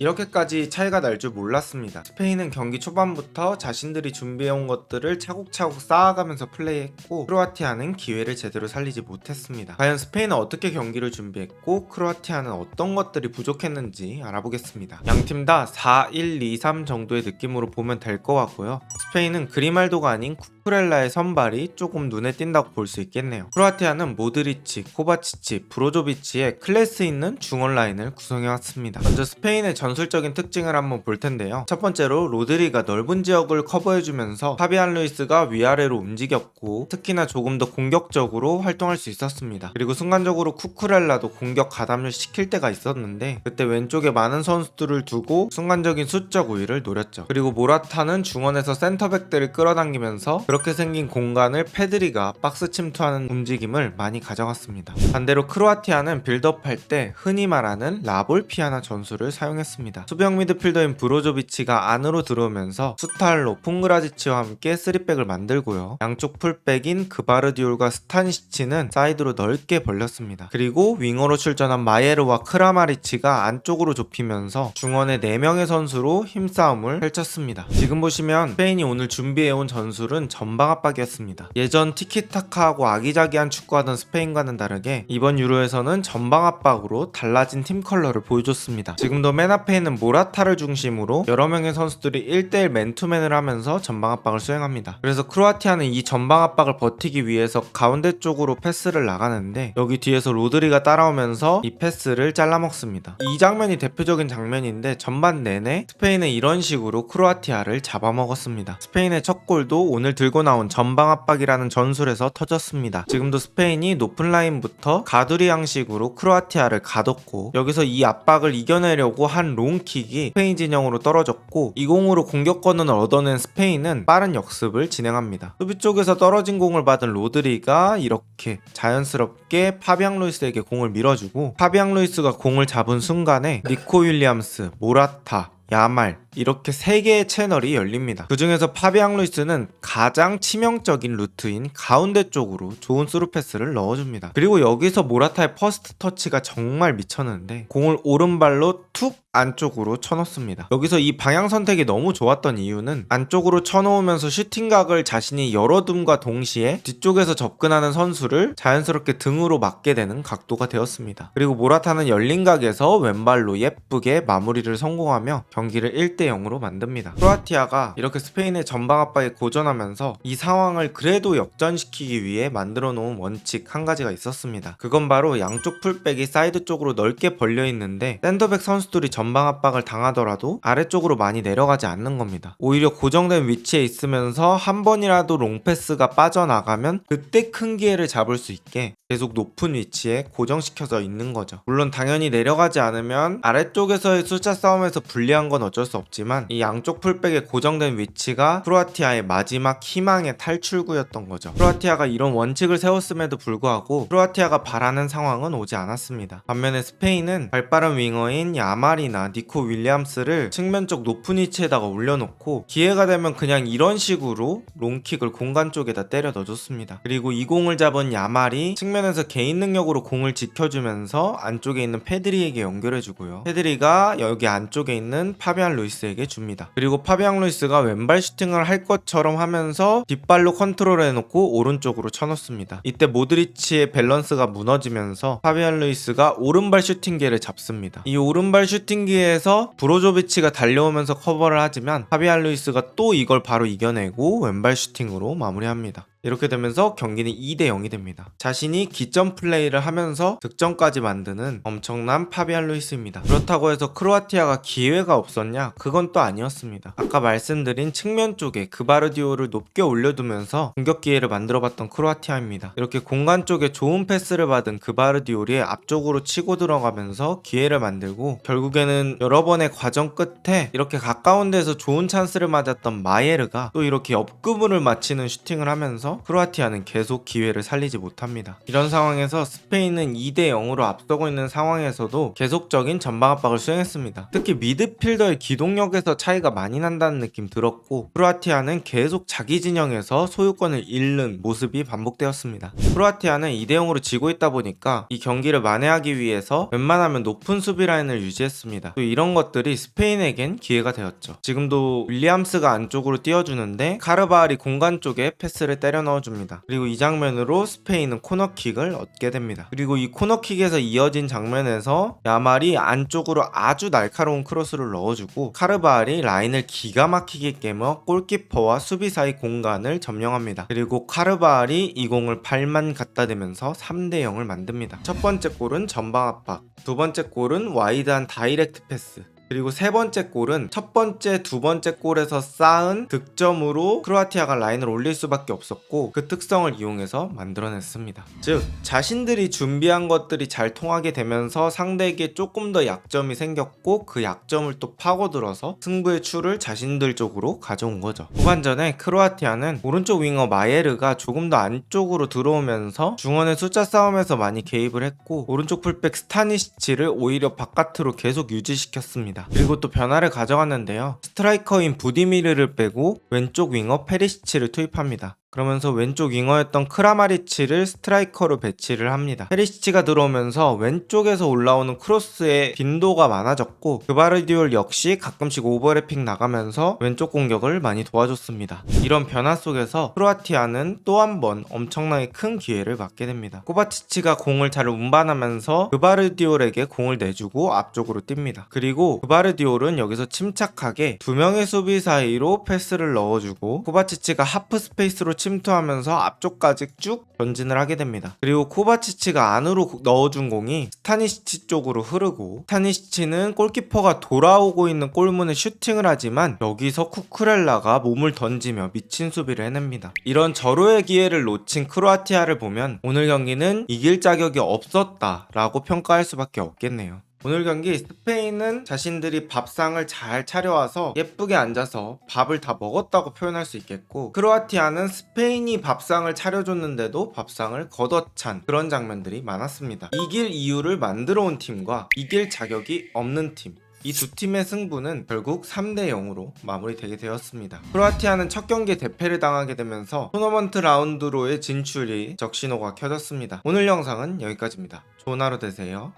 이렇게까지 차이가 날 줄 몰랐습니다. 스페인은 경기 초반부터 자신들이 준비해온 것들을 차곡차곡 쌓아가면서 플레이했고 크로아티아는 기회를 제대로 살리지 못했습니다. 과연 스페인은 어떻게 경기를 준비했고 크로아티아는 어떤 것들이 부족했는지 알아보겠습니다. 양팀 다 4-1-2-3 정도의 느낌으로 보면 될 것 같고요. 스페인은 그리말도가 아닌 쿠쿠렐라의 선발이 조금 눈에 띈다고 볼 수 있겠네요. 크로아티아는 모드리치, 코바치치, 브로조비치의 클래스 있는 중원 라인을 구성해왔습니다. 먼저 스페인의 전술적인 특징을 한번 볼 텐데요. 첫 번째로 로드리가 넓은 지역을 커버해주면서 파비안 루이스가 위아래로 움직였고 특히나 조금 더 공격적으로 활동할 수 있었습니다. 그리고 순간적으로 쿠쿠렐라도 공격 가담을 시킬 때가 있었는데 그때 왼쪽에 많은 선수들을 두고 순간적인 수적 우위를 노렸죠. 그리고 모라타는 중원에서 센터백들을 끌어당기면서 그렇게 생긴 공간을 페드리가 박스 침투하는 움직임을 많이 가져갔습니다. 반대로 크로아티아는 빌드업할 때 흔히 말하는 라볼피아나 전술을 사용했습니다. 수비형 미드필더인 브로조비치가 안으로 들어오면서 수탈로, 퐁그라지치와 함께 3백을 만들고요. 양쪽 풀백인 그바르디올과 스타니시치는 사이드로 넓게 벌렸습니다. 그리고 윙어로 출전한 마예르와 크라마리치가 안쪽으로 좁히면서 중원의 4명의 선수로 힘싸움을 펼쳤습니다. 지금 보시면 스페인이 오늘 준비해온 전술은 전방 압박이었습니다. 예전 티키타카하고 아기자기한 축구하던 스페인과는 다르게 이번 유로에서는 전방 압박으로 달라진 팀 컬러를 보여줬습니다. 지금도 맨 앞에 있는 모라타를 중심으로 여러 명의 선수들이 1대1 맨투맨을 하면서 전방 압박을 수행합니다. 그래서 크로아티아는 이 전방 압박을 버티기 위해서 가운데 쪽으로 패스를 나가는데 여기 뒤에서 로드리가 따라오면서 이 패스를 잘라먹습니다. 이 장면이 대표적인 장면인데 전반 내내 스페인은 이런 식으로 크로아티아를 잡아먹었습니다. 스페인의 첫 골도 오늘 들고 나온 전방 압박이라는 전술에서 터졌습니다. 지금도 스페인이 높은 라인부터 가두리 양식으로 크로아티아를 가뒀고 여기서 이 압박을 이겨내려고 한 롱킥이 스페인 진영으로 떨어졌고 이 공으로 공격권을 얻어낸 스페인은 빠른 역습을 진행합니다. 수비 쪽에서 떨어진 공을 받은 로드리가 이렇게 자연스럽게 파비앙 루이스에게 공을 밀어주고 파비앙 루이스가 공을 잡은 순간에 니코 윌리엄스, 모라타, 야말 이렇게 3개의 채널이 열립니다. 그 중에서 파비앙 루이스는 가장 치명적인 루트인 가운데 쪽으로 좋은 스루 패스를 넣어줍니다. 그리고 여기서 모라타의 퍼스트 터치가 정말 미쳤는데 공을 오른발로 툭 안쪽으로 쳐넣습니다. 여기서 이 방향 선택이 너무 좋았던 이유는 안쪽으로 쳐놓으면서 슈팅각을 자신이 열어둠과 동시에 뒤쪽에서 접근하는 선수를 자연스럽게 등으로 맞게 되는 각도가 되었습니다. 그리고 모라타는 열린 각에서 왼발로 예쁘게 마무리를 성공하며 경기를 1대0으로 만듭니다. 크로아티아가 이렇게 스페인의 전방 압박에 고전하면서 이 상황을 그래도 역전시키기 위해 만들어 놓은 원칙 한 가지가 있었습니다. 그건 바로 양쪽 풀백이 사이드 쪽으로 넓게 벌려 있는데 센터백 선수들이 전방 압박을 당하더라도 아래쪽으로 많이 내려가지 않는 겁니다. 오히려 고정된 위치에 있으면서 한 번이라도 롱패스가 빠져나가면 그때 큰 기회를 잡을 수 있게 계속 높은 위치에 고정시켜져 있는 거죠. 물론 당연히 내려가지 않으면 아래쪽에서의 숫자 싸움에서 불리한 건 어쩔 수 없지만 이 양쪽 풀백의 고정된 위치가 크로아티아의 마지막 희망의 탈출구였던 거죠. 크로아티아가 이런 원칙을 세웠음에도 불구하고 크로아티아가 바라는 상황은 오지 않았습니다. 반면에 스페인은 발빠른 윙어인 야말이나 니코 윌리엄스를 측면 쪽 높은 위치에다가 올려놓고 기회가 되면 그냥 이런 식으로 롱킥을 공간 쪽에다 때려 넣어줬습니다. 그리고 이 공을 잡은 야말이 측면에서 개인 능력으로 공을 지켜주면서 안쪽에 있는 페드리에게 연결해주고요. 페드리가 여기 안쪽에 있는 파비안 루이스에게 줍니다. 그리고 파비앙 루이스가 왼발 슈팅을 할 것처럼 하면서 뒷발로 컨트롤해놓고 오른쪽으로 쳐넣습니다. 이때 모드리치의 밸런스가 무너지면서 파비안 루이스가 오른발 슈팅기를 잡습니다. 이 오른발 슈팅기에서 브로조비치가 달려오면서 커버를 하지만 파비안 루이스가 또 이걸 바로 이겨내고 왼발 슈팅으로 마무리합니다. 이렇게 되면서 경기는 2대0이 됩니다. 자신이 기점 플레이를 하면서 득점까지 만드는 엄청난 파비안 루이스입니다. 그렇다고 해서 크로아티아가 기회가 없었냐? 그건 또 아니었습니다. 아까 말씀드린 측면 쪽에 그바르디올을 높게 올려두면서 공격 기회를 만들어봤던 크로아티아입니다. 이렇게 공간 쪽에 좋은 패스를 받은 그바르디올이 앞쪽으로 치고 들어가면서 기회를 만들고 결국에는 여러 번의 과정 끝에 이렇게 가까운 데서 좋은 찬스를 맞았던 마예르가 또 이렇게 옆구물을 맞히는 슈팅을 하면서 되면서 크로아티아는 계속 기회를 살리지 못합니다. 이런 상황에서 스페인은 2대 0으로 앞서고 있는 상황에서도 계속적인 전방 압박을 수행했습니다. 특히 미드필더의 기동력에서 차이가 많이 난다는 느낌 들었고, 크로아티아는 계속 자기 진영에서 소유권을 잃는 모습이 반복되었습니다. 크로아티아는 2대 0으로 지고 있다 보니까 이 경기를 만회하기 위해서 웬만하면 높은 수비 라인을 유지했습니다. 또 이런 것들이 스페인에겐 기회가 되었죠. 지금도 윌리엄스가 안쪽으로 띄워주는데 카르바알이 공간 쪽에 패스를 때려 넣어줍니다. 그리고 이 장면으로 스페인은 코너킥을 얻게 됩니다. 그리고 이 코너킥에서 이어진 장면에서 야말이 안쪽으로 아주 날카로운 크로스를 넣어주고 카르바알이 라인을 기가 막히게 깨며 골키퍼와 수비 사이 공간을 점령합니다. 그리고 카르바알이 이 공을 발만 갖다 대면서 3대 0을 만듭니다. 첫 번째 골은 전방 압박, 두 번째 골은 와이드한 다이렉트 패스, 그리고 세 번째 골은 첫 번째, 두 번째 골에서 쌓은 득점으로 크로아티아가 라인을 올릴 수밖에 없었고 그 특성을 이용해서 만들어냈습니다. 즉 자신들이 준비한 것들이 잘 통하게 되면서 상대에게 조금 더 약점이 생겼고 그 약점을 또 파고들어서 승부의 추를 자신들 쪽으로 가져온 거죠. 후반전에 크로아티아는 오른쪽 윙어 마예르가 조금 더 안쪽으로 들어오면서 중원의 숫자 싸움에서 많이 개입을 했고 오른쪽 풀백 스타니시치를 오히려 바깥으로 계속 유지시켰습니다. 그리고 또 변화를 가져갔는데요. 스트라이커인 부디미르를 빼고 왼쪽 윙어 페리시치를 투입합니다. 그러면서 왼쪽 윙어였던 크라마리치를 스트라이커로 배치를 합니다. 페리시치가 들어오면서 왼쪽에서 올라오는 크로스의 빈도가 많아졌고 그바르디올 역시 가끔씩 오버래핑 나가면서 왼쪽 공격을 많이 도와줬습니다. 이런 변화 속에서 크로아티아는 또 한 번 엄청나게 큰 기회를 맞게 됩니다. 코바치치가 공을 잘 운반하면서 그바르디올에게 공을 내주고 앞쪽으로 뜁니다. 그리고 그바르디올은 여기서 침착하게 두 명의 수비 사이로 패스를 넣어주고 코바치치가 하프 스페이스로 침투하면서 앞쪽까지 쭉 전진을 하게 됩니다. 그리고 코바치치가 안으로 넣어준 공이 스타니시치 쪽으로 흐르고 스타니시치는 골키퍼가 돌아오고 있는 골문에 슈팅을 하지만 여기서 쿠쿠렐라가 몸을 던지며 미친 수비를 해냅니다. 이런 절호의 기회를 놓친 크로아티아를 보면 오늘 경기는 이길 자격이 없었다라고 평가할 수밖에 없겠네요. 오늘 경기 스페인은 자신들이 밥상을 잘 차려와서 예쁘게 앉아서 밥을 다 먹었다고 표현할 수 있겠고 크로아티아는 스페인이 밥상을 차려줬는데도 밥상을 걷어찬 그런 장면들이 많았습니다. 이길 이유를 만들어 온 팀과 이길 자격이 없는 팀, 이 두 팀의 승부는 결국 3대 0으로 마무리되게 되었습니다. 크로아티아는 첫 경기에 대패를 당하게 되면서 토너먼트 라운드로의 진출이 적신호가 켜졌습니다. 오늘 영상은 여기까지입니다. 좋은 하루 되세요.